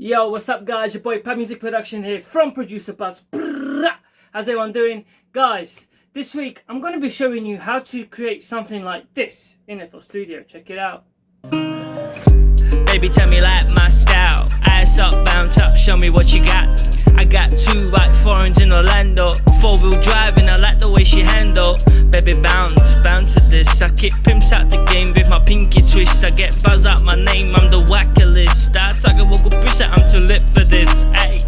Yo, what's up guys? Your boy Pad Music Production here from Producer Buzz. How's everyone doing? Guys, this week I'm going to be showing you how to create something like this in FL Studio. Check it out. Baby, tell me like my style. Ass up, bounce up, show me what you got. I got two right foreigns in Orlando. 4-wheel driving, I like the way she handle. Baby, bounce, bounce to this. I kick pimps out the game with my pinky twist. I get buzz out my name, I'm the wackalist. I talk a vocal preset, I'm too lit for this. Ay.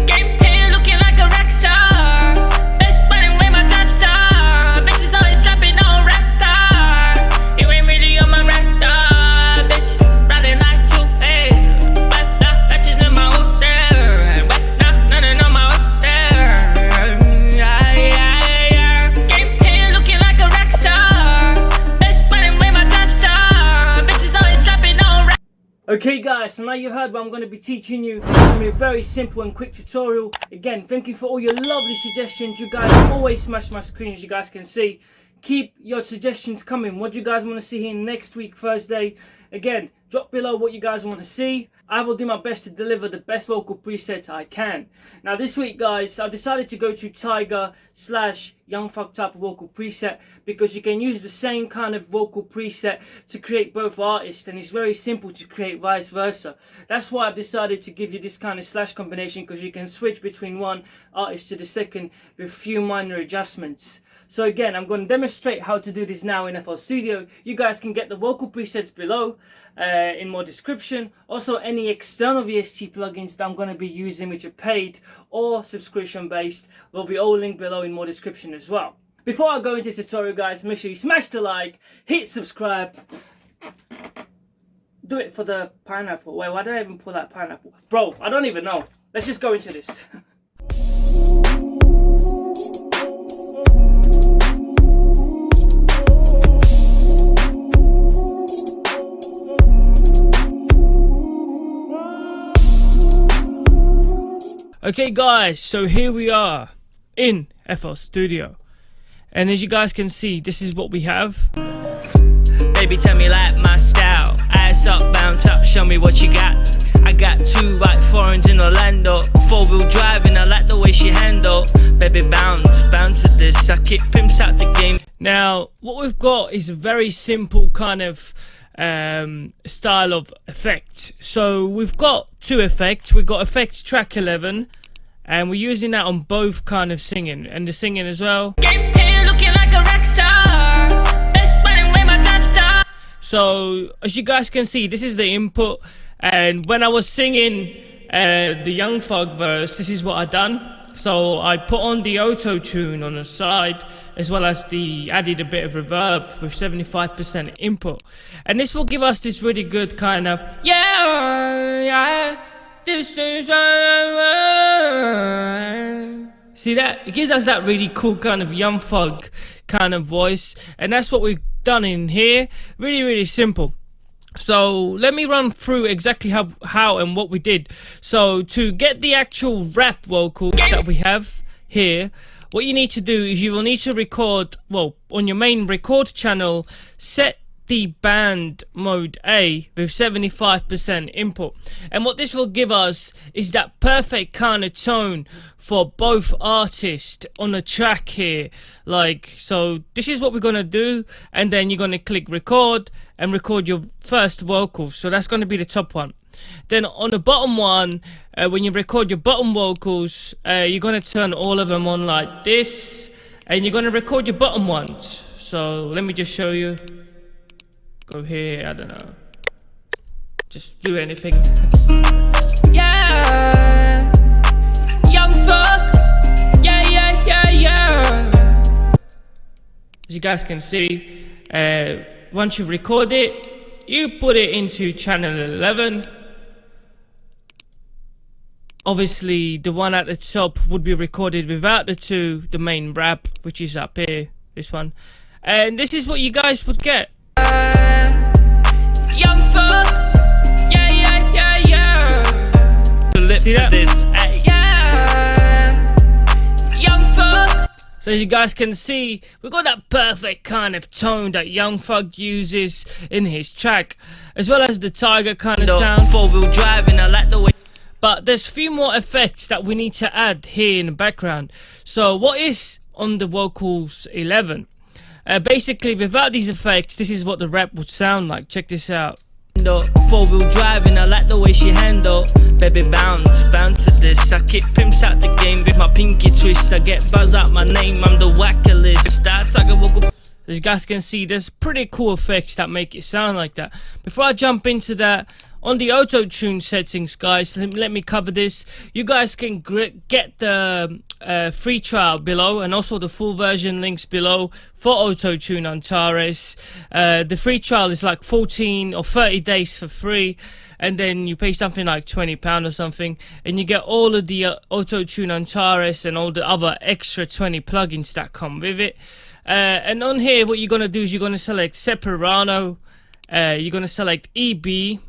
Game here looking like a rock star. Best running way my top star. Bitches always dropping on rap star. You ain't really on my radar, bitch. Riding like two, hey. But the bitches in my hoop there. But nothing on my hoop there. Game here looking like a rock star. Best running way my top star. Bitches always dropping on rap. Okay guys, so now you've heard what I'm going to be teaching you. It's going to be a very simple and quick tutorial. Again, thank you for all your lovely suggestions. You guys always smash my screen, as you guys can see. Keep your suggestions coming. What do you guys want to see here next week, Thursday? Again, drop below what you guys want to see. I will do my best to deliver the best vocal presets I can. Now this week guys, I've decided to go to Tyga / Young Thug type of vocal preset, because you can use the same kind of vocal preset to create both artists, and it's very simple to create vice versa. That's why I've decided to give you this kind of slash combination, because you can switch between one artist to the second with few minor adjustments. So again, I'm going to demonstrate how to do this now in FL Studio. You guys can get the vocal presets below in more description. Also, any external VST plugins that I'm going to be using, which are paid or subscription based, will be all linked below in more description as well. Before I go into this tutorial guys, make sure you smash the like, hit subscribe. Do it for the pineapple. Wait, why did I even pull that pineapple? Bro, I don't even know. Let's just go into this. Okay guys, so here we are in FL Studio, and as you guys can see, this is what we have. Baby, tell me like my style. Ass up, bounce up, show me what you got. I got two right foreigns in Orlando. 4-wheel driving, I like the way she handle. Baby, bounce, bounce to this. I kick pimps out the game. Now, what we've got is a very simple kind of style of effect. So we've got two effects. We've got effect track 11, and we're using that on both kind of singing and the singing as well. Game here looking like a rock star. Best running way my top star. So as you guys can see, this is the input, and when I was singing the Young Thug verse, this is what I done. So I put on the auto tune on the side, as well as added a bit of reverb with 75% input, and this will give us this really good kind of this is see that it gives us that really cool kind of Young Thug kind of voice, and that's what we've done in here. Really simple. So let me run through exactly how and what we did. So to get the actual rap vocals that we have here, what you need to do is you will need to record, well, on your main record channel, set the band mode A with 75% input, and what this will give us is that perfect kind of tone for both artists on the track here. Like, so this is what we're gonna do, and then you're gonna click record and record your first vocals. So that's gonna be the top one. Then on the bottom one, when you record your bottom vocals, you're gonna turn all of them on like this, and you're gonna record your bottom ones. So let me just show you. Go here, I don't know, just do anything. Yeah, Young Thug. Yeah. As you guys can see, once you record it, you put it into channel 11. Obviously, the one at the top would be recorded without the main rap, which is up here, this one. And this is what you guys would get. Young Thug. Yeah. See that? This. Yeah. Young Thug. So as you guys can see, we've got that perfect kind of tone that Young Thug uses in his track, as well as the Tyga kind of sound. 4-wheel driving, I like the way. But there's a few more effects that we need to add here in the background. So what is on the vocals 11? Basically, without these effects, this is what the rap would sound like. Check this out. Four-wheel driving, I like the way she handle. Baby bounce to this. I kick pimps out the game with my pinky twist. I get buzz out my name, I'm the wackalist. As you guys can see, there's pretty cool effects that make it sound like that. Before I jump into that, on the auto-tune settings, guys, let me cover this. You guys can get the free trial below, and also the full version links below for auto-tune Antares. The free trial is like 14 or 30 days for free, and then you pay something like £20 or something, and you get all of the auto-tune Antares and all the other extra 20 plugins that come with it. And on here, what you're going to do is you're going to select Separano, you're going to select EB,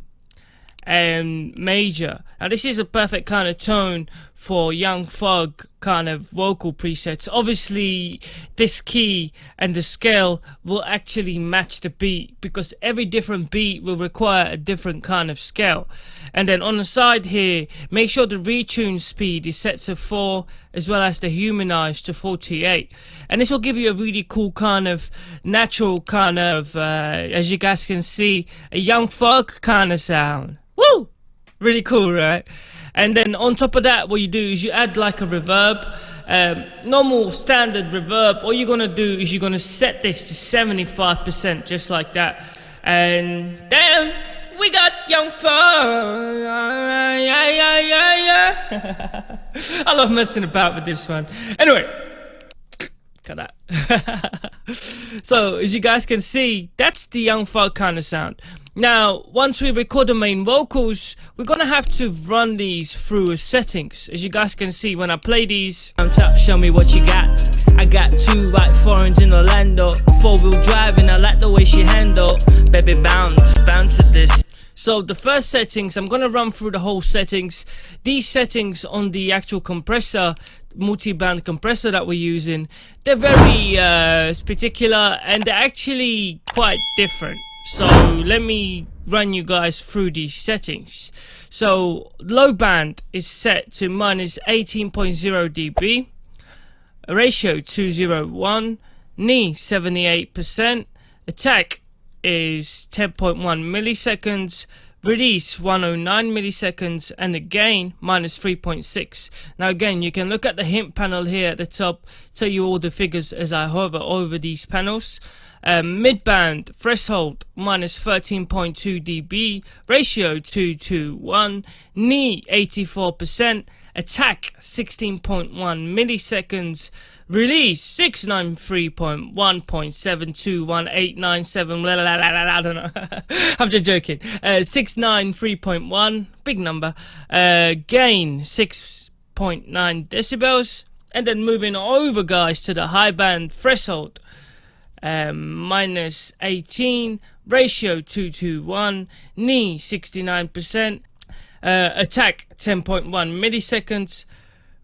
and major. Now this is a perfect kind of tone for Young Thug kind of vocal presets. Obviously this key and the scale will actually match the beat, because every different beat will require a different kind of scale. And then on the side here, make sure the retune speed is set to 4, as well as the humanize to 48, and this will give you a really cool kind of natural kind of as you guys can see, a Young Thug kind of sound. Woo! Really cool, right? And then on top of that, what you do is you add like a reverb, normal standard reverb. All you're gonna do is you're gonna set this to 75%, just like that. And then we got Young Thug. Yeah. I love messing about with this one. Anyway, cut that. So as you guys can see, that's the Young Thug kind of sound. Now, once we record the main vocals, we're gonna have to run these through settings. As you guys can see, when I play these, on top, show me what you got. I got 2 right foreigns in Orlando. 4-wheel driving, I like the way she handle. Baby bounce to this. So the first settings, I'm gonna run through the whole settings. These settings on the actual compressor, multi-band compressor that we're using, they're very particular, and they're actually quite different. So let me run you guys through these settings. So low band is set to minus 18.0 dB, ratio 201, knee 78%, attack is 10.1 milliseconds, release 109 milliseconds, and the gain minus 3.6. Now again, you can look at the hint panel here at the top, tell you all the figures as I hover over these panels. Mid-band threshold minus 13.2 dB, ratio 2:1, knee 84%, attack 16.1 milliseconds, release 693.1.721.897. I don't know. I'm just joking. 693.1, big number. Gain 6.9 decibels, and then moving over, guys, to the high band threshold. Minus 18, ratio 2:1, knee 69%, attack 10.1 milliseconds,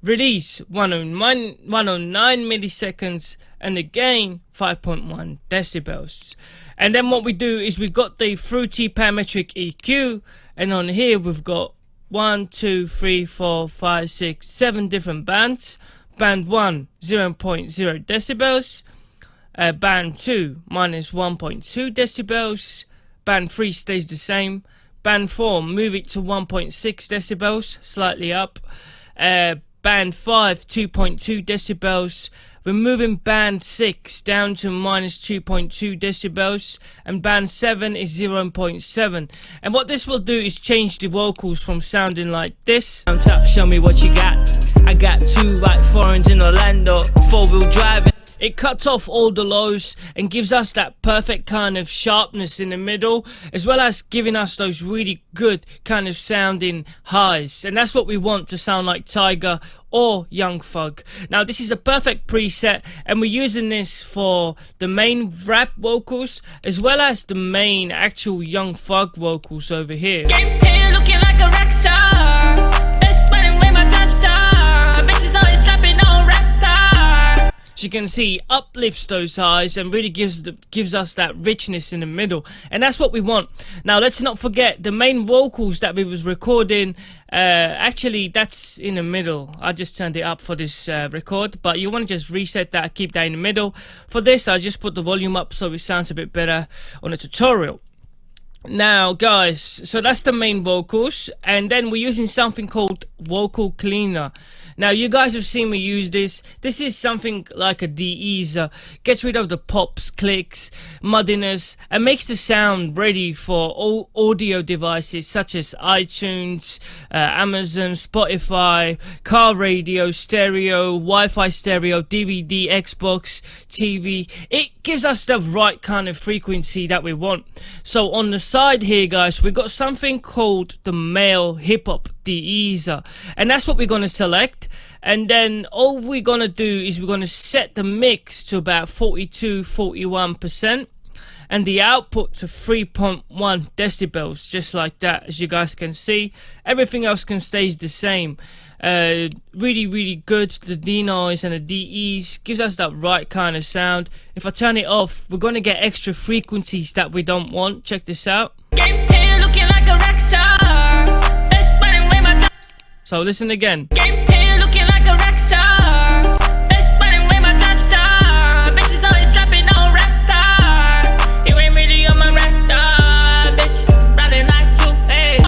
release 109 milliseconds, and the gain 5.1 decibels. And then what we do is we've got the fruity parametric EQ, and on here we've got 1, 2, 3, 4, 5, 6, 7 different bands. Band 1, 0.0 decibels. Band 2, minus 1.2 decibels. Band 3 stays the same. Band 4, move it to 1.6 decibels, slightly up. Band 5, 2.2 decibels. We're moving band 6 down to minus 2.2 decibels, and band 7 is 0.7. And what this will do is change the vocals from sounding like this. On top, show me what you got. I got 2 right foreigns in Orlando. 4-wheel driving. It cuts off all the lows and gives us that perfect kind of sharpness in the middle, as well as giving us those really good kind of sounding highs. And that's what we want to sound like Tyga or Young Thug. Now this is a perfect preset, and we're using this for the main rap vocals as well as the main actual Young Thug vocals over here. Game here looking like a rock star. Best running with my top star. Bitches always dropping on rap star. As you you can see, uplifts those highs and really gives us that richness in the middle, and that's what we want. Now let's not forget the main vocals that we was recording. Actually, that's in the middle. I just turned it up for this record, but you want to just reset that, keep that in the middle. For this, I just put the volume up so it sounds a bit better on the tutorial. Now guys, so that's the main vocals, and then we're using something called vocal cleaner. Now you guys have seen me use this. This is something like a de-easer, gets rid of the pops, clicks, muddiness, and makes the sound ready for all audio devices such as iTunes, Amazon, Spotify, car radio, stereo, Wi-Fi stereo, DVD, Xbox, TV. It gives us the right kind of frequency that we want. So on the side here guys, we got something called the male hip-hop de-easer, and that's what we're going to select. And then all we're going to do is we're going to set the mix to about 42-41% and the output to 3.1 decibels, just like that. As you guys can see, everything else can stay the same. Really good. The denoise and the de-ease gives us that right kind of sound. If I turn it off, we're going to get extra frequencies that we don't want. Check this out. Looking like a rock star. So listen again. Looking like a rock star. My top star. Bitches always dropping on rap star. You ain't really on my radar, bitch. Riding like two, hey.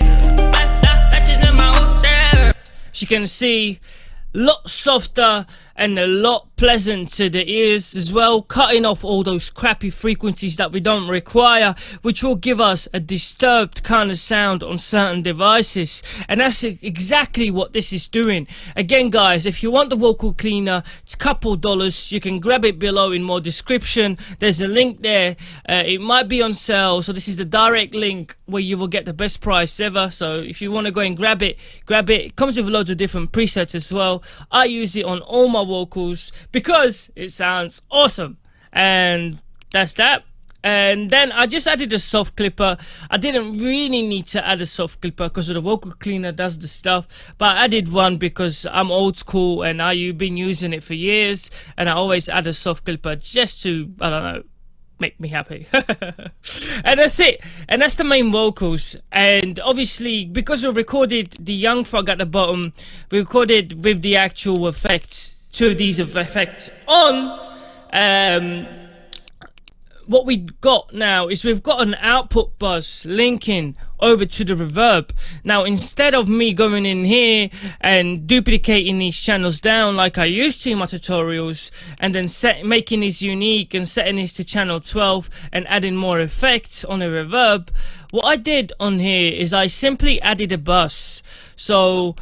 Bitches in my hood there. As you can see, lot softer and a lot pleasant to the ears as well, cutting off all those crappy frequencies that we don't require, which will give us a disturbed kind of sound on certain devices. And that's exactly what this is doing. Again guys, if you want the vocal cleaner, it's a couple dollars. You can grab it below in more description. There's a link there. It might be on sale, so this is the direct link where you will get the best price ever. So if you want to go and grab it, it comes with loads of different presets as well. I use it on all my vocals because it sounds awesome, and that's that. And then I just added a soft clipper. I didn't really need to add a soft clipper because the vocal cleaner does the stuff, but I added one because I'm old school and I've been using it for years, and I always add a soft clipper just to, I don't know, make me happy. And that's it, and that's the main vocals. And obviously because we recorded the Young Thug at the bottom, we recorded with the actual effects, two of these effects on. What we got now is we've got an output bus linking over to the reverb. Now instead of me going in here and duplicating these channels down like I used to in my tutorials, and then making this unique and setting this to channel 12 and adding more effects on the reverb, what I did on here is I simply added a bus. So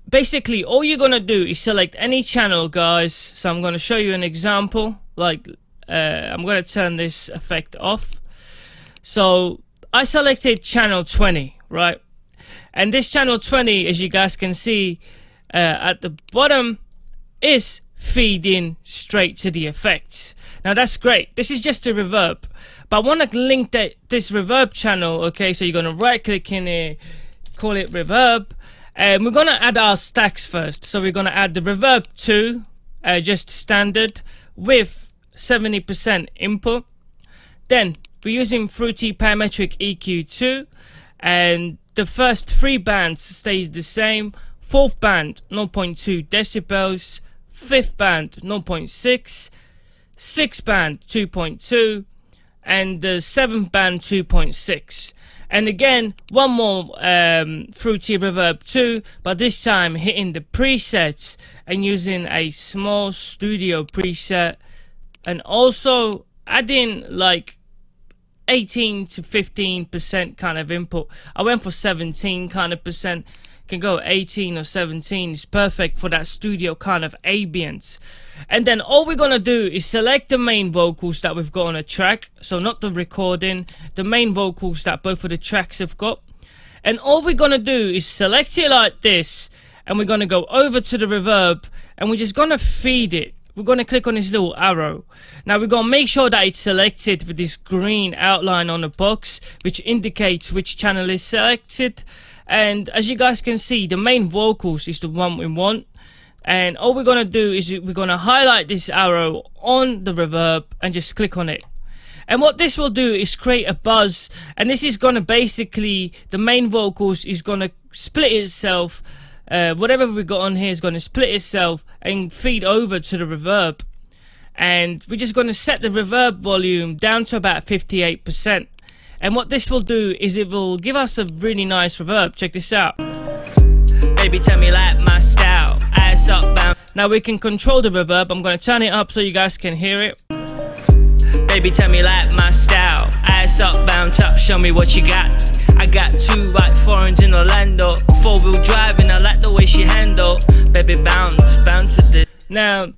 basically all you're gonna do is select any channel guys. So I'm gonna show you an example. Like I'm going to turn this effect off. So I selected channel 20, right? And this channel 20, as you guys can see at the bottom, is feeding straight to the effects. Now that's great. This is just a reverb, but I want to link this reverb channel. Okay, so you're going to right click in here, call it reverb, and we're going to add our stacks first. So we're going to add the reverb 2, just standard, with 70% input. Then we're using Fruity Parametric EQ 2, and the first 3 bands stays the same. 4th band 0.2 decibels, 5th band 0.6, 6th band 2.2, and the 7th band 2.6. And again, one more Fruity Reverb 2, but this time hitting the presets and using a small studio preset, and also adding like 18 to 15% kind of input. I went for 17 kind of percent. Can go 18 or 17. It's perfect for that studio kind of ambience. And then all we're gonna do is select the main vocals that we've got on a track. So not the recording, the main vocals that both of the tracks have got. And all we're gonna do is select it like this, and we're gonna go over to the reverb, and we're just gonna feed it. We're going to click on this little arrow. Now we're going to make sure that it's selected with this green outline on the box, which indicates which channel is selected. And as you guys can see, the main vocals is the one we want. And all we're gonna do is we're gonna highlight this arrow on the reverb and just click on it. And what this will do is create a buzz, and this is gonna basically, the main vocals is gonna split itself. Whatever we got on here is gonna split itself and feed over to the reverb. And we're just gonna set the reverb volume down to about 58%. And what this will do is it will give us a really nice reverb. Check this out. Baby, tell me like my style. Ass up, bound. Now we can control the reverb. I'm gonna turn it up so you guys can hear it. Baby, tell me like my style. Ass up, bound up, show me what you got. I got 2 right foreigns in Orlando. 4-wheel driving, I like the way she handle. Baby, bounce to this. Now,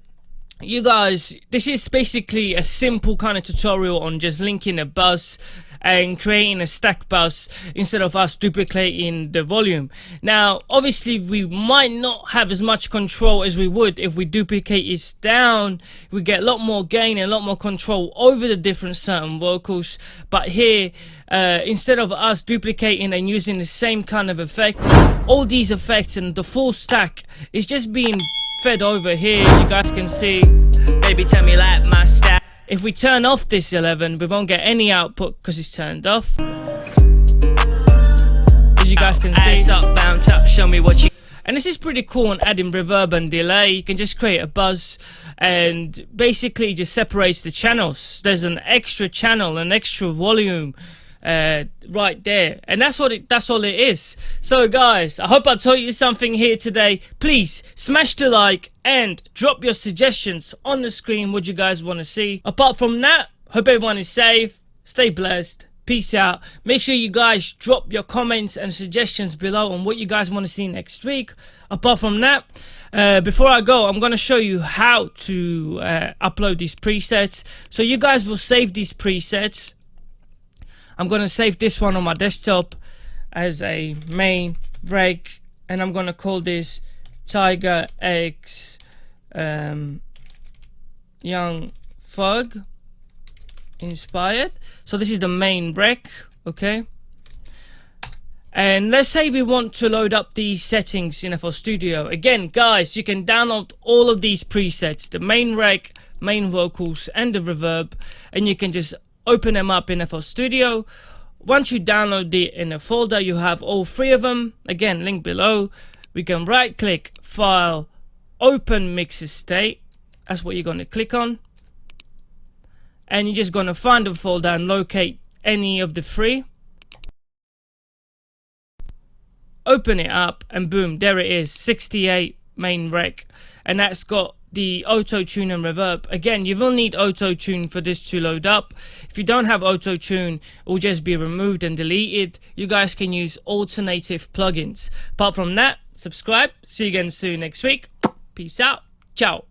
you guys, this is basically a simple kind of tutorial on just linking a buzz and creating a stack buzz instead of us duplicating the volume. Now obviously we might not have as much control as we would if we duplicate it down. We get a lot more gain and a lot more control over the different certain vocals, but here instead of us duplicating and using the same kind of effects, all these effects and the full stack is just being fed over here, as you guys can see. Baby, tell me like my style. If we turn off this 11, we won't get any output because it's turned off. As you guys can see. Ass up, bound up, show me what you. And this is pretty cool on adding reverb and delay. You can just create a buzz and basically just separates the channels. There's an extra channel, an extra volume right there, and that's all it is. So guys, I hope I taught you something here today. Please smash the like and drop your suggestions on the screen what you guys want to see. Apart from that, hope everyone is safe, stay blessed, peace out. Make sure you guys drop your comments and suggestions below on what you guys want to see next week. Apart from that, before I go, I'm going to show you how to upload these presets. So you guys will save these presets. I'm going to save this one on my desktop as a main rec, and I'm going to call this Tyga X Young Thug inspired. So this is the main rec, okay? And let's say we want to load up these settings in FL Studio. Again, guys, you can download all of these presets, the main rec, main vocals, and the reverb, and you can just open them up in FL Studio. Once you download it in a folder, you have all 3 of them. Again, link below. We can right click, file, open mixer state. That's what you're going to click on. And you're just going to find the folder and locate any of the 3. Open it up and boom, there it is, 68 main rec. And that's got the auto tune and reverb. Again, you will need auto tune for this to load up. If you don't have auto tune, it will just be removed and deleted. You guys can use alternative plugins. Apart from that, subscribe. See you again soon next week. Peace out. Ciao.